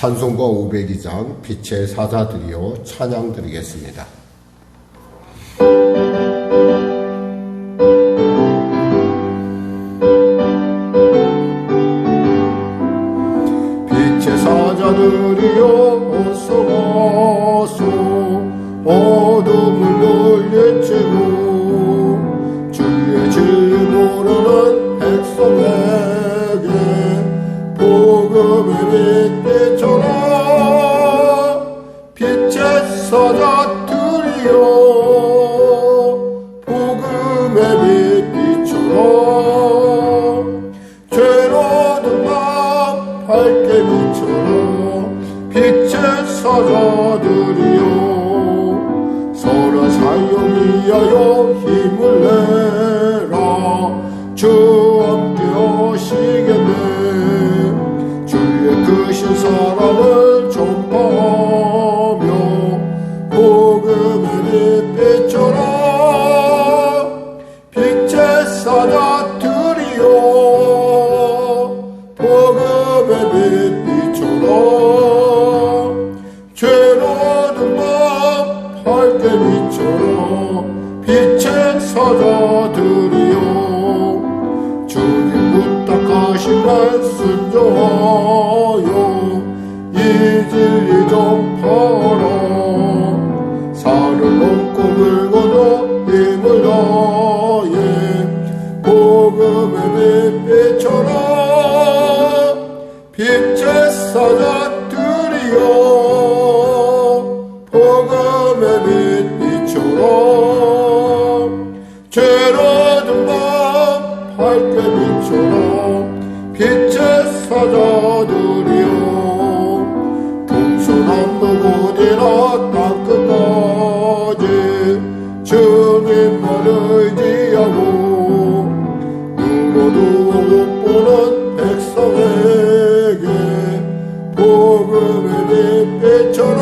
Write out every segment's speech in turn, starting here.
찬송가 502장 빛의 사자들이여 찬양 드리겠습니다. 빛의 사자들이여 어서 와서 어둠을 물리치고 주의 진리 모르는 백성에게 복음의 빛비춰라. 빛의 사자들이여 복음의 빛비춰라. 죄로든 나 밝게 비춰라. 빛의 사자들이여 서로 사역 위하여 힘을 내라. 주 함께 하시겠네. 주의 크신 사랑을 전파하며 복음의 빛 비춰라. 빛의 사자들이여 복음의 빛 비춰라. 죄로든 밤 밝게 비춰라. 빛의 사자들이여 주님 부탁하신 말씀 전하여 이 진리 전파라. 살을 넘고 물 건너 힘을 다해 복음의 빛 비춰라. 빛의 사자들이여 복음의 빛 비춰라. 죄로든 밤 밝게 비춰라. 빛의 사자들이여 동서남북 어디나 땅끝까지 주님만 의지하고 눈으로 못 보는 백성에게 복음의 빛 비춰라.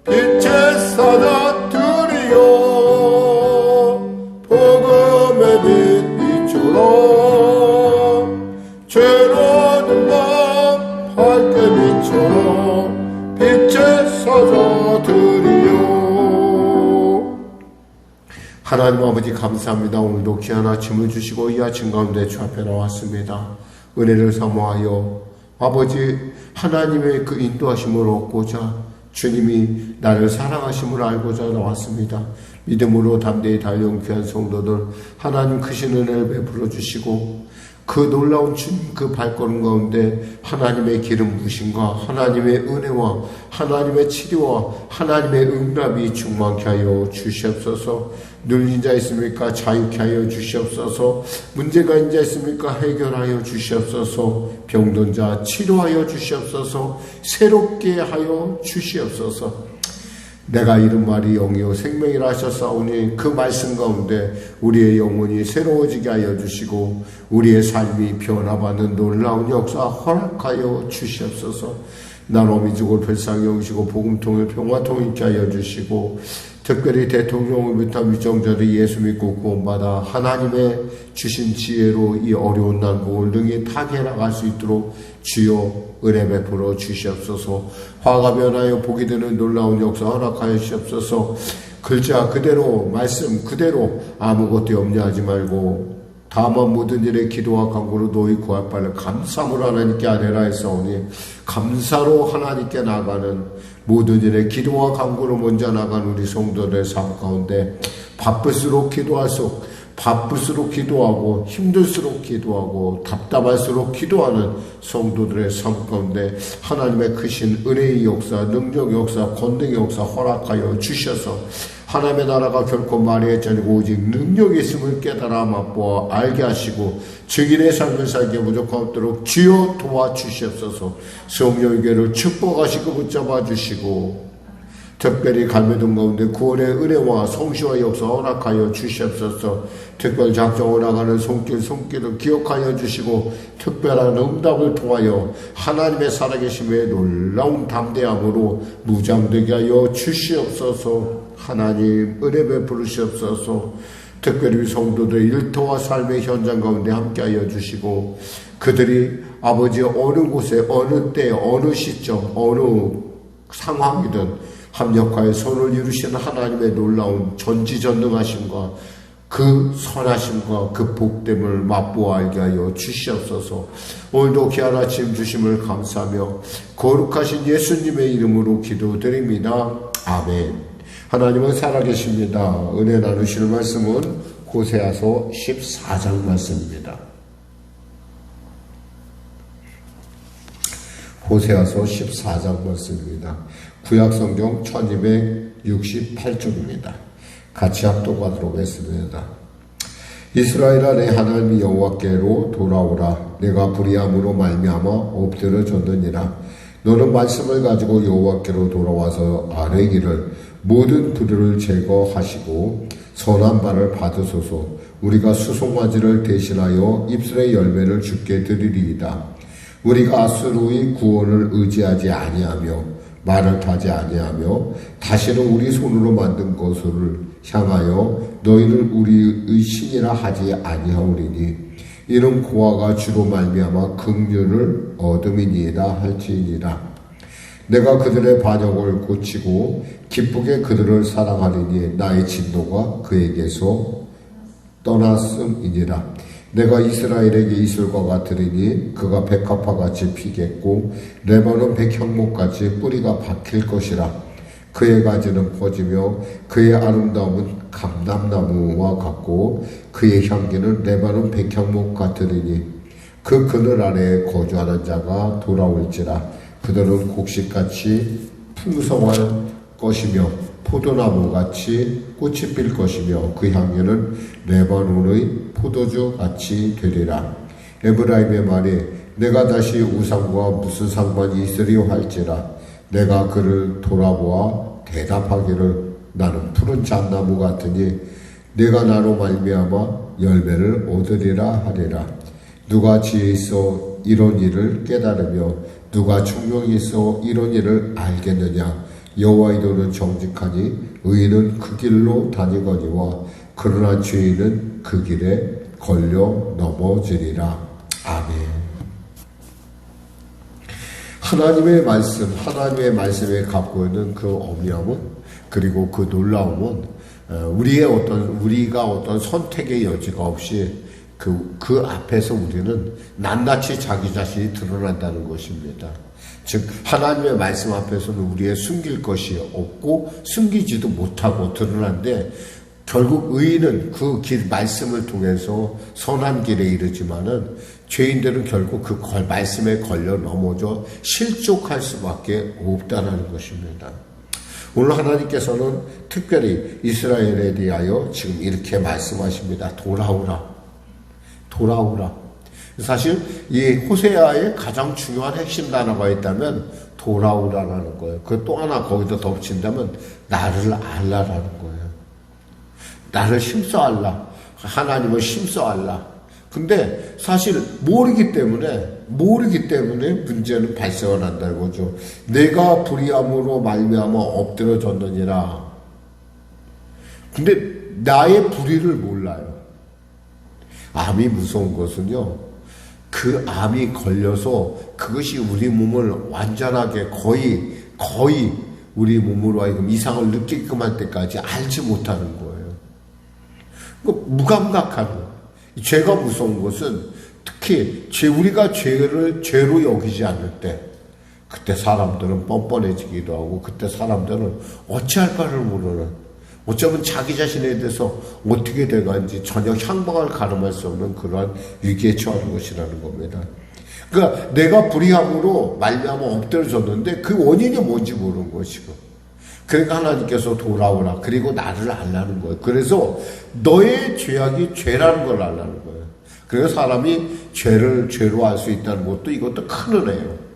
빛의 사자들이여 복음의 빛 비춰라. 죄로든 밤 밝게 비춰라. 빛의 사자들이여. 하나님 아버지 감사합니다. 오늘도 귀한 아침을 주시고 이 아침 가운데 주 앞에 나왔습니다. 은혜를 사모하여 아버지 하나님의 그 인도하심을 얻고자 주님이 나를 사랑하심을 알고자 나왔습니다. 믿음으로 담대히 달려온 귀한 성도들 하나님 크신 은혜를 베풀어 주시고 그 놀라운 주님 그 발걸음 가운데 하나님의 기름 부으심과 하나님의 은혜와 하나님의 치료와 하나님의 응답이 충만케 하여 주시옵소서. 눌린 자 있습니까? 자유케 하여 주시옵소서. 문제가 있는 자 있습니까? 해결하여 주시옵소서. 병든 자 치료하여 주시옵소서. 새롭게 하여 주시옵소서. 내가 이른 말이 영이요 생명이라 하셨사오니 그 말씀 가운데 우리의 영혼이 새로워지게 하여 주시고 우리의 삶이 변화받는 놀라운 역사 허락하여 주시옵소서. 나눔이 죽을 불쌍히 여기시고 복음통일 평화통 있게 하여 주시고 특별히 대통령을 비롯한 위정자들이 예수 믿고 구원받아 하나님의 주신 지혜로 이 어려운 난국을 능히 타게 나갈 수 있도록 주여 은혜 베풀어 주시옵소서. 화가 변하여 복이 되는 놀라운 역사 허락하여 주시옵소서. 글자 그대로 말씀 그대로 아무것도 염려하지 말고 다만 모든 일에 기도와 간구로 너희 구할 바를 감사함으로 하나님께 아뢰라 했사오니 감사로 하나님께 나가는 모든 일에 기도와 간구로 먼저 나간 우리 성도들의 삶 가운데 바쁠수록 기도하고 힘들수록 기도하고 답답할수록 기도하는 성도들의 삶 가운데 하나님의 크신 은혜의 역사, 능력의 역사, 권능의 역사 허락하여 주셔서 하나님의 나라가 결코 말의 자리고 오직 능력이 있음을 깨달아 맛보아 알게 하시고 증인의 삶을 살게 부족함 없도록 주여 도와주시옵소서. 성령의 교회를 축복하시고 붙잡아 주시고 특별히 갈매동 가운데 구원의 은혜와 성시와 역사 허락하여 주시옵소서. 특별 작정을 나가는 손길을 기억하여 주시고 특별한 응답을 통하여 하나님의 살아계심의 놀라운 담대함으로 무장되게 하여 주시옵소서. 하나님 은혜 베풀으시옵소서. 특별히 성도들의 일터와 삶의 현장 가운데 함께하여 주시고 그들이 아버지 어느 곳에 어느 때 어느 시점 어느 상황이든 합력하여 선을 이루시는 하나님의 놀라운 전지전능하심과 그 선하심과 그 복됨을 맛보아 알게 하여 주시옵소서. 오늘도 귀한 아침 주심을 감사하며 거룩하신 예수님의 이름으로 기도드립니다. 아멘. 하나님은 살아계십니다. 은혜 나누시는 말씀은 호세아서 14장 말씀입니다. 호세아서 14장 말씀입니다. 구약성경 1268쪽입니다. 같이 합독하도록 하겠습니다. 이스라엘아, 내 하나님 여호와께로 돌아오라. 내가 불의함으로 말미암아 엎드러졌느니라. 너는 말씀을 가지고 여호와께로 돌아와서 아뢰기를 모든 불의를 제거하시고 선한 바를 받으소서. 우리가 수송아지를 대신하여 입술의 열매를 주께 드리리이다. 우리가 아수르의 구원을 의지하지 아니하며 말을 타지 아니하며 다시는 우리 손으로 만든 것을 향하여 너희를 우리의 신이라 하지 아니하오리니 이는 고아가 주로 말미암아 긍휼을 얻음이니이다 할지니라. 내가 그들의 반역을 고치고 기쁘게 그들을 사랑하리니 나의 진노가 그에게서 떠났음이니라. 내가 이스라엘에게 이슬과 같으리니 그가 백합화같이 피겠고 레바논 백향목같이 뿌리가 박힐 것이라. 그의 가지는 퍼지며 그의 아름다움은 감람나무와 같고 그의 향기는 레바논 백향목 같으리니 그 그늘 아래에 거주하는 자가 돌아올지라. 그들은 곡식같이 풍성할 것이며 포도나무같이 꽃이 필 것이며 그 향기는 레바논의 포도주같이 되리라. 에브라임의 말이 내가 다시 우상과 무슨 상관이 있으리요 할지라. 내가 그를 돌아보아 대답하기를 나는 푸른 잣나무 같으니 내가 나로 말미암아 열매를 얻으리라 하리라. 누가 지혜 있어 이런 일을 깨달으며 누가 총명이 있어 이런 일을 알겠느냐. 여호와의 도는 정직하니 의인은 그 길로 다니거니와 그러나 죄인은 그 길에 걸려 넘어지리라. 아멘. 하나님의 하나님의 말씀에 갖고 있는 그 엄연함은 그리고 그 놀라움은 우리가 어떤 선택의 여지가 없이 그 앞에서 우리는 낱낱이 자기 자신이 드러난다는 것입니다. 즉 하나님의 말씀 앞에서는 우리의 숨길 것이 없고 숨기지도 못하고 드러난데 결국 의인은 그 말씀을 통해서 선한 길에 이르지만은 죄인들은 결국 그 말씀에 걸려 넘어져 실족할 수밖에 없다는 것입니다. 오늘 하나님께서는 특별히 이스라엘에 대하여 지금 이렇게 말씀하십니다. 돌아오라. 사실 이 호세아의 가장 중요한 핵심 단어가 있다면 돌아오라라는 거예요. 그 또 하나 거기다 덧붙인다면 나를 알라라는 거예요. 나를 힘써 알라. 하나님을 힘써 알라. 근데 사실 모르기 때문에 문제는 발생을 한다는 거죠. 내가 불의함으로 말미암아 엎드러졌느니라. 근데 나의 불의를 몰라요. 암이 무서운 것은요, 그 암이 걸려서 그것이 우리 몸을 완전하게 거의 우리 몸으로 하여금 이상을 느끼게끔 할 때까지 알지 못하는 거예요. 무감각한 거예요. 죄가 무서운 것은 특히 우리가 죄를 죄로 여기지 않을 때 그때 사람들은 뻔뻔해지기도 하고 그때 사람들은 어찌할 바를 모르는 어쩌면 자기 자신에 대해서 어떻게 돼가는지 전혀 향방을 가늠할 수 없는 그러한 위기에 처하는 것이라는 겁니다. 그러니까 내가 불의함으로 말미암아 엎드러졌는데 그 원인이 뭔지 모르는 것이고 그러니까 하나님께서 돌아오라 그리고 나를 알라는 거예요. 그래서 너의 죄악이 죄라는 걸 알라는 거예요. 그래서 사람이 죄를 죄로 알 수 있다는 것도 이것도 큰 은혜예요.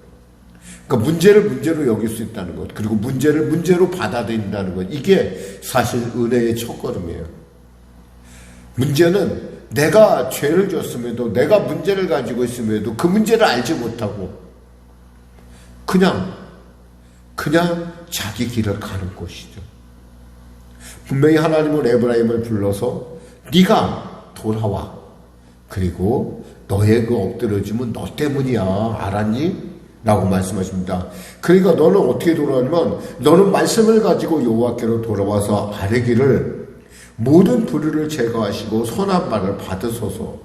그러니까 문제를 문제로 여길 수 있다는 것, 그리고 문제를 문제로 받아들인다는 것, 이게 사실 은혜의 첫걸음이에요. 문제는 내가 죄를 졌음에도, 내가 문제를 가지고 있음에도 그 문제를 알지 못하고 그냥 자기 길을 가는 것이죠. 분명히 하나님은 에브라임을 불러서 네가 돌아와. 그리고 너의 그 엎드러짐은 너 때문이야. 알았니? 라고 말씀하십니다. 그러니까 너는 어떻게 돌아오냐면 너는 말씀을 가지고 여호와께로 돌아와서 아뢰기를 모든 불의를 제거하시고 선한 말을 받으소서.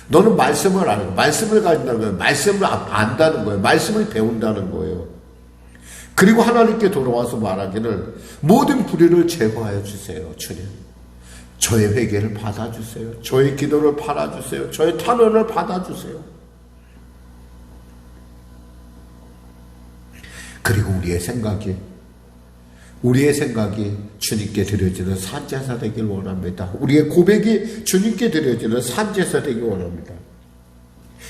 너는 말씀을 아는, 말씀을 가진다는 거예요. 말씀을 안다는 거예요. 말씀을 배운다는 거예요. 그리고 하나님께 돌아와서 말하기를 모든 불의를 제거하여 주세요. 주님. 저의 회개를 받아주세요. 저의 기도를 받아주세요. 저의 탄원을 받아주세요. 그리고 우리의 생각이 주님께 드려지는 산제사 되길 원합니다. 우리의 고백이 주님께 드려지는 산제사 되길 원합니다.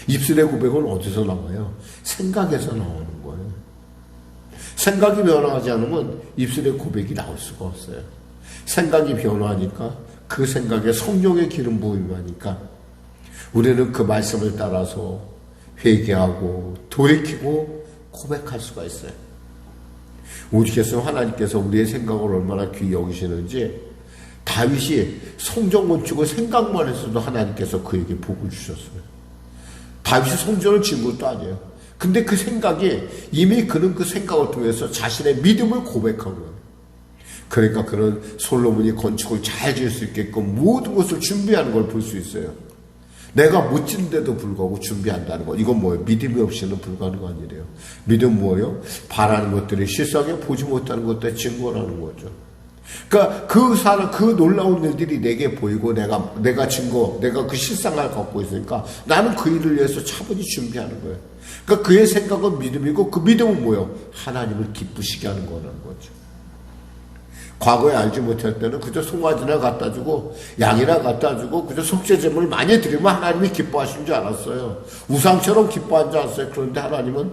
입술의 고백은 어디서 나와요? 생각에서 나오는 거예요. 생각이 변화하지 않으면 입술의 고백이 나올 수가 없어요. 생각이 변화하니까 그 생각에 성령의 기름 부음이 하니까 우리는 그 말씀을 따라서 회개하고 돌이키고 고백할 수가 있어요. 오죽했으면 하나님께서 우리의 생각을 얼마나 귀히 여기시는지 다윗이 성전 건축을 생각만 했어도 하나님께서 그에게 복을 주셨어요. 다윗이 성전을 지은 것도 아니에요. 근데 그 생각이 이미 그는 그 생각을 통해서 자신의 믿음을 고백한 거예요. 그러니까 그는 솔로몬이 건축을 잘 지을 수 있게끔 모든 것을 준비하는 걸 볼 수 있어요. 내가 못 짓는데도 불구하고 준비한다는 거. 이건 뭐예요? 믿음이 없이는 불가능한 일이에요. 믿음 뭐예요? 바라는 것들이 실상에 보지 못하는 것들의 증거라는 거죠. 그러니까 그 놀라운 일들이 내게 보이고 내가 증거, 내가 그 실상을 갖고 있으니까 나는 그 일을 위해서 차분히 준비하는 거예요. 그러니까 그의 생각은 믿음이고 그 믿음은 뭐예요? 하나님을 기쁘시게 하는 거라는 거죠. 과거에 알지 못할 때는 그저 송아지나 갖다 주고 양이나 갖다 주고 그저 속죄제물을 많이 드리면 하나님이 기뻐하신 줄 알았어요. 우상처럼 기뻐한 줄 알았어요. 그런데 하나님은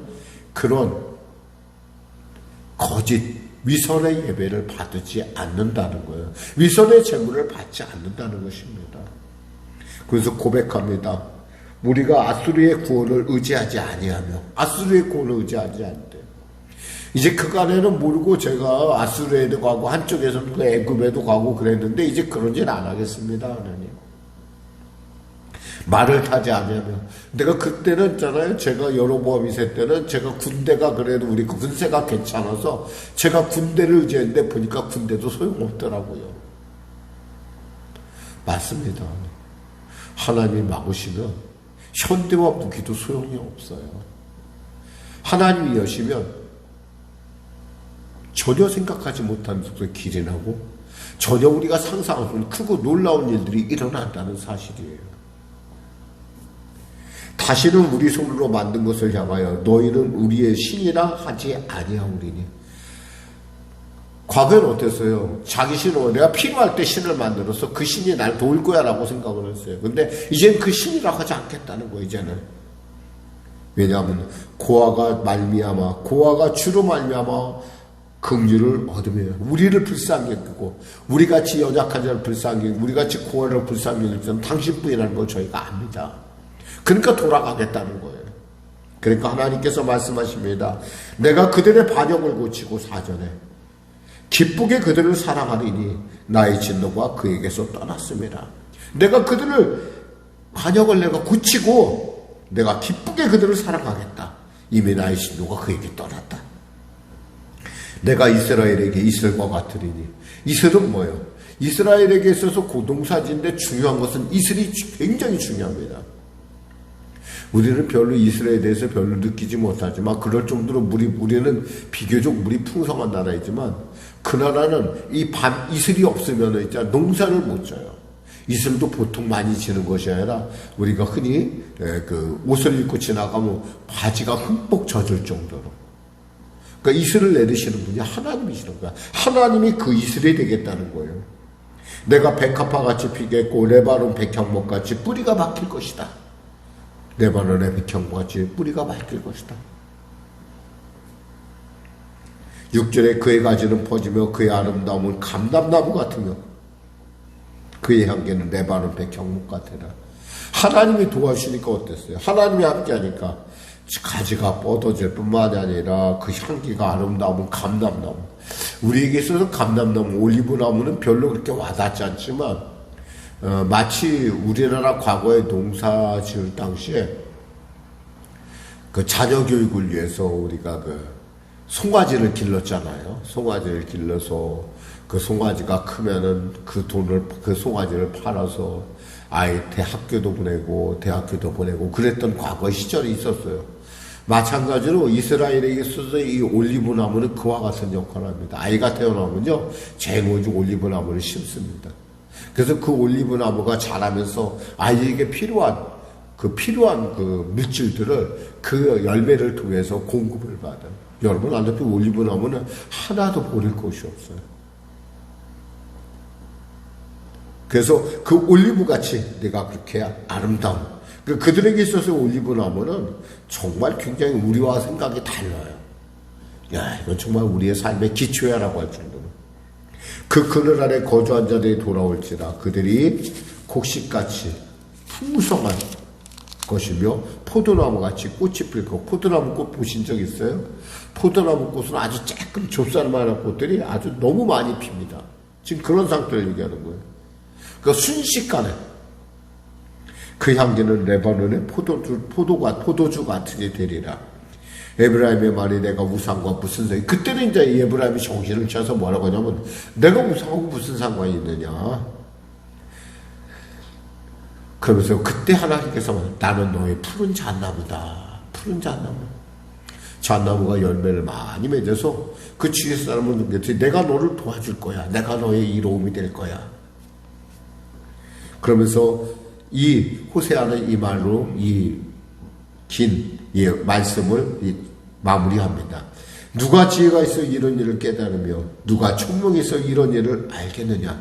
그런 거짓 위선의 예배를 받지 않는다는 거예요. 위선의 제물을 받지 않는다는 것입니다. 그래서 고백합니다. 우리가 아수르의 구원을 의지하지 아니하며 아수르의 구원을 의지하지 않대. 이제 그간에는 모르고 제가 아수르에도 가고 한쪽에서는 그 애굽에도 가고 그랬는데 이제 그런 일 안 하겠습니다. 하나님. 말을 타지 않으며 내가 그때는 있잖아요. 제가 여로보암 2세 때는 제가 군대가 그래도 우리 군세가 괜찮아서 제가 군대를 의지했는데 보니까 군대도 소용없더라고요. 맞습니다. 하나님이 막으시면 현대와 무기도 소용이 없어요. 하나님이 여시면 전혀 생각하지 못한 속도로 길이 나고 전혀 우리가 상상할 수 없는 크고 놀라운 일들이 일어난다는 사실이에요. 다시는 우리 손으로 만든 것을 향하여 너희는 우리의 신이라 하지 아니하오리니. 과거에는 어땠어요? 자기 신으로 내가 필요할 때 신을 만들어서 그 신이 날 도울 거야 라고 생각을 했어요. 근데 이제는 그 신이라고 하지 않겠다는 거예요. 이제는. 왜냐하면 고아가 주로 말미암아 긍휼을 얻으며 우리를 불쌍히 여기고 우리같이 연약한 자를 불쌍히 여기고 우리같이 고아를 불쌍히 여기면 당신뿐이라는 걸 저희가 압니다. 그러니까 돌아가겠다는 거예요. 그러니까 하나님께서 말씀하십니다. 내가 그들의 반역을 고치고 사전에 기쁘게 그들을 사랑하리니 나의 진노가 그에게서 떠났습니다. 내가 그들을 반역을 내가 고치고 내가 기쁘게 그들을 사랑하겠다. 이미 나의 진노가 그에게 떠났다. 내가 이스라엘에게 이슬과 같으리니. 이슬은 뭐예요? 이스라엘에게 있어서 고동사지인데 중요한 것은 이슬이 굉장히 중요합니다. 우리는 별로 이스라엘에 대해서 별로 느끼지 못하지만 그럴 정도로 우리는 비교적 물이 풍성한 나라이지만 그 나라는 이슬이 없으면 있잖아 농사를 못 져요. 이슬도 보통 많이 지는 것이 아니라 우리가 흔히 그 옷을 입고 지나가면 바지가 흠뻑 젖을 정도로. 그러니까 이슬을 내리시는 분이 하나님이시는 거야. 하나님이 그 이슬이 되겠다는 거예요. 내가 백합화같이 피겠고 레바논 백향목같이 뿌리가 막힐 것이다. 레바논의 백향목같이 뿌리가 막힐 것이다. 6절에 그의 가지는 퍼지며 그의 아름다움은 감람나무 같으며 그의 향기는 레바논 백향목 같으라. 하나님이 도와주시니까 어땠어요? 하나님이 함께하니까 가지가 뻗어질 뿐만 아니라 그 향기가 아름다운 감람나무. 우리에게 있어서 감람나무, 올리브나무는 별로 그렇게 와닿지 않지만 마치 우리나라 과거에 농사 지을 당시에 그 자녀 교육을 위해서 우리가 그 송아지를 길렀잖아요. 송아지를 길러서 그 송아지가 크면은 그 송아지를 팔아서 아이 학교도 보내고 대학교도 보내고 그랬던 과거 시절이 있었어요. 마찬가지로 이스라엘에게 있어서 이 올리브나무는 그와 같은 역할을 합니다. 아이가 태어나면요, 제일 먼저 올리브나무를 심습니다. 그래서 그 올리브나무가 자라면서 아이에게 필요한 그 물질들을 그 열매를 통해서 공급을 받아요. 여러분, 알다시피 올리브나무는 하나도 버릴 것이 없어요. 그래서 그 올리브같이 내가 그렇게 아름다운, 그들에게 있어서 올리브나무는 정말 굉장히 우리와 생각이 달라요. 야, 이건 정말 우리의 삶의 기초야라고 할 정도로. 그 그늘 아래 거주한 자들이 돌아올지라 그들이 곡식같이 풍성한 것이며 포도나무같이 꽃이 필고, 포도나무 꽃 보신 적 있어요? 포도나무 꽃은 아주 조금 좁쌀만한 꽃들이 아주 너무 많이 핍니다. 지금 그런 상태를 얘기하는 거예요. 그 순식간에 그 향기는 레바논의 포도주 같으니 되리라. 에브라임의 말이 내가 우상과 무슨 상관이, 그때는 이제 에브라임이 정신을 차서 뭐라고 하냐면 내가 우상하고 무슨 상관이 있느냐. 그러면서 그때 하나님께서 나는 너의 푸른 잣나무다. 푸른 잣나무. 잣나무가 열매를 많이 맺어서 그 주위의 사람은 내가 너를 도와줄 거야. 내가 너의 이로움이 될 거야. 그러면서 이 호세아는 이 말로 이 긴 말씀을 마무리합니다. 누가 지혜가 있어 이런 일을 깨달으며 누가 총명이 있어 이런 일을 알겠느냐.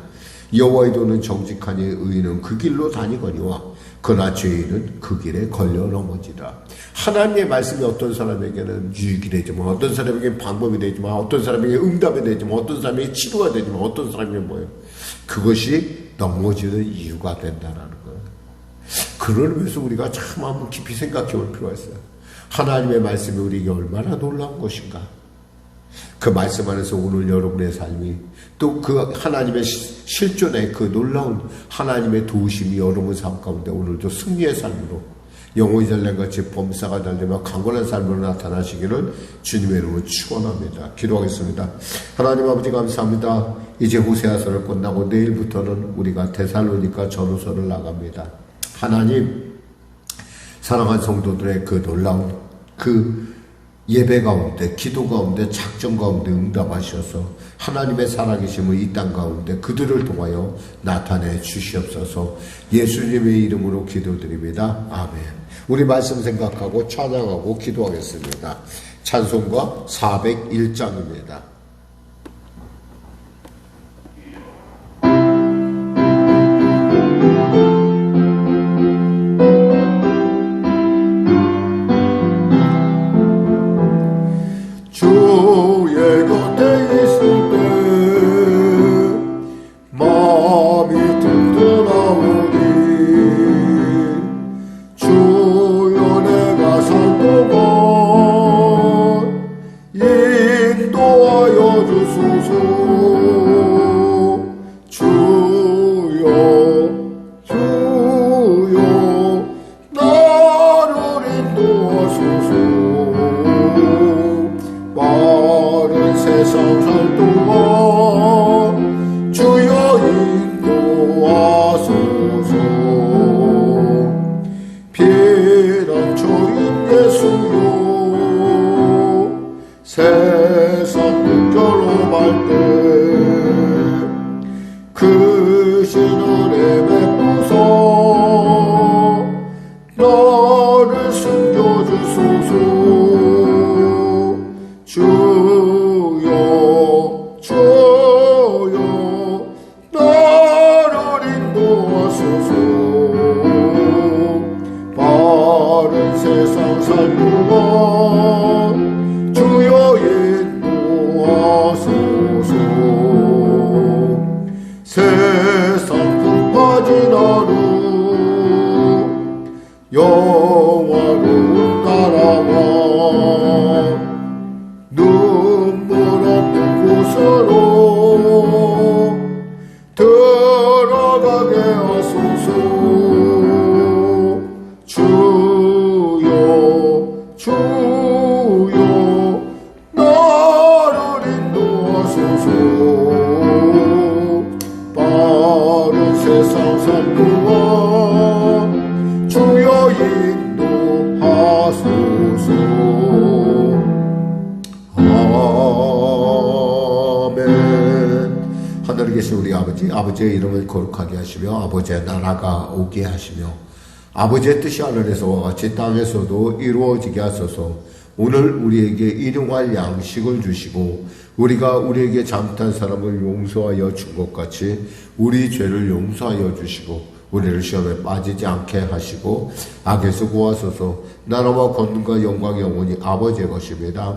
여호와의 도는 정직하니 의인은 그 길로 다니거니와 그러나 죄인은 그 길에 걸려 넘어지라. 하나님의 말씀이 어떤 사람에게는 유익이 되지만, 어떤 사람에게는 방법이 되지만, 어떤 사람에게 응답이 되지만, 어떤 사람에게 치료가 되지만, 어떤 사람에게 뭐예요? 그것이 넘어지는 이유가 된다라는 거예요. 그걸 위해서 우리가 참 한번 깊이 생각해 볼 필요가 있어요. 하나님의 말씀이 우리에게 얼마나 놀라운 것인가. 그 말씀 안에서 오늘 여러분의 삶이, 또 그 하나님의 실존의 그 놀라운 하나님의 도우심이 여러분 삶 가운데 오늘도 승리의 삶으로, 영혼이 잘된같이 범사가 잘되며 강건한 삶으로 나타나시기를 주님의 이름으로 축원합니다. 기도하겠습니다. 하나님 아버지 감사합니다. 이제 호세아서를 끝나고 내일부터는 우리가 데살로니가 전후서를 나갑니다. 하나님, 사랑하는 성도들의 그 놀라운 그 예배 가운데, 기도 가운데, 작정 가운데 응답하셔서 하나님의 살아계심을 이 땅 가운데 그들을 통하여 나타내 주시옵소서. 예수님의 이름으로 기도드립니다. 아멘. 우리 말씀 생각하고 찬양하고 기도하겠습니다. 찬송가 401장입니다. 세상 풍파진 아멘. 하늘에 계신 우리 아버지, 아버지의 이름을 거룩하게 하시며 아버지의 나라가 오게 하시며 아버지의 뜻이 하늘에서와 같이 땅에서도 이루어지게 하소서. 오늘 우리에게 일용할 양식을 주시고 우리가 우리에게 잘못한 사람을 용서하여 준 것 같이 우리 죄를 용서하여 주시고 우리를 시험에 빠지지 않게 하시고 악에서 구하소서. 나라와 권능과 영광이 영원히 아버지의 것입니다.